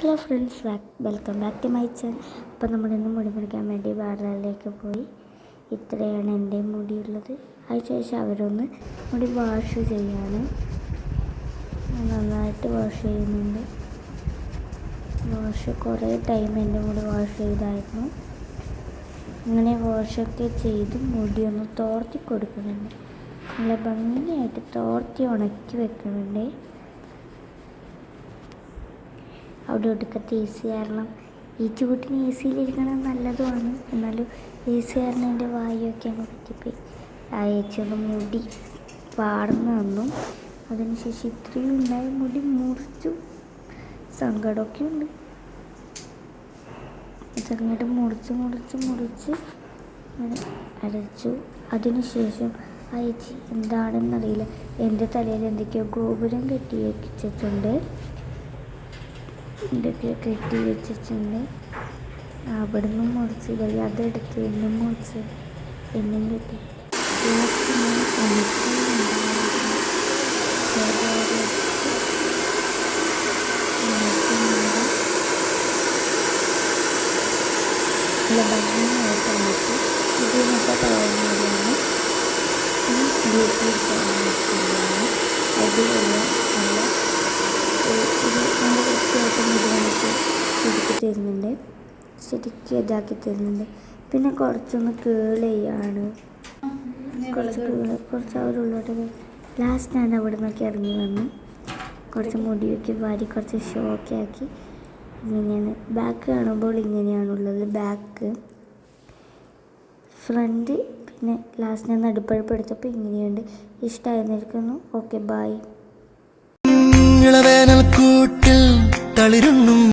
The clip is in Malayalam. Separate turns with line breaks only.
Hello friends, welcome back to my channel. അപ്പോൾ നമ്മളിന്ന് മുടി മുറിക്കാൻ വേണ്ടി പാർലറിലേക്ക് പോയി. ഇത്രയാണ് എൻ്റെ മുടിയുള്ളത്. അതിനുശേഷം അവരൊന്ന് മുടി വാഷ് ചെയ്യാണ്. നന്നായിട്ട് വാഷ് ചെയ്യുന്നുണ്ട്. കുറേ ടൈം എൻ്റെ മുടി വാഷ് ചെയ്തായിരുന്നു. അങ്ങനെ വാഷൊക്കെ ചെയ്ത് മുടിയൊന്ന് തോർത്തി കൊടുക്കുന്നുണ്ട്. നല്ല ഭംഗിയായിട്ട് തോർത്തി ഉണക്കി വെക്കുന്നുണ്ട്. അവിടെ ഒടുക്കത്തെ എ സി കാരണം ഈ ചൂട്ടിന് എ സിയിലിരിക്കണം നല്ലതുമാണ്. എന്നാലും എ സി കാരണം എൻ്റെ വായുവൊക്കെ അങ്ങ് പറ്റിപ്പോയി. അയച്ചൊന്ന് മുടി വാർന്നു തന്നു. അതിനുശേഷം ഇത്രയും ഉണ്ടായ മുടി മുറിച്ചു. സങ്കടമൊക്കെ ഉണ്ട്. ഇതങ്ങോട്ട് മുറിച്ച് അങ്ങനെ അരച്ചു. അതിനുശേഷം അയച്ചി എന്താണെന്നറിയില്ല, എൻ്റെ തലയിൽ എന്തൊക്കെയോ ഗോപുരം കെട്ടി വെച്ചിട്ടുണ്ട്. അവിടെ നിന്നും മുറിച്ച് കൈ അതെടുത്ത് എന്നും മുറിച്ച് എന്നും കെട്ടി. നല്ല ഭംഗിയായിട്ട് നമുക്ക് ഇതിനൊക്കെ പറയുന്നതാണ് ഈ ബ്യൂട്ടി ചാനലാണ്. അടിപൊളിയാണ്. നല്ല ഇത് നല്ല വൃത്തിയായിട്ട് മുടി നമുക്ക് ശരിക്ക് തരുന്നുണ്ട്, ശരിക്കും ഇതാക്കി തരുന്നുണ്ട്. പിന്നെ കുറച്ചൊന്ന് കേൾ ചെയ്യാണ്, കുറച്ച് അവരുള്ളോട്ടൊക്കെ. ലാസ്റ്റ് ഞാൻ അവിടെ നിന്നൊക്കെ ഇറങ്ങി വന്നു. കുറച്ച് മുടിയൊക്കെ വാരി കുറച്ച് ഷോക്കെ ആക്കി. ഇങ്ങനെയാണ് ബാക്ക് കാണുമ്പോൾ ഇങ്ങനെയാണുള്ളത്. ബാക്ക്, ഫ്രണ്ട്, പിന്നെ ലാസ്റ്റ് ഞാൻ നടുപ്പഴുപ്പ് എടുത്തപ്പോൾ ഇങ്ങനെയുണ്ട്. ഇഷ്ടമായിരുന്നിരിക്കുന്നു. Okay, by.
ഇളവേനൽ കൂട്ടിൽ തളിരുന്നു.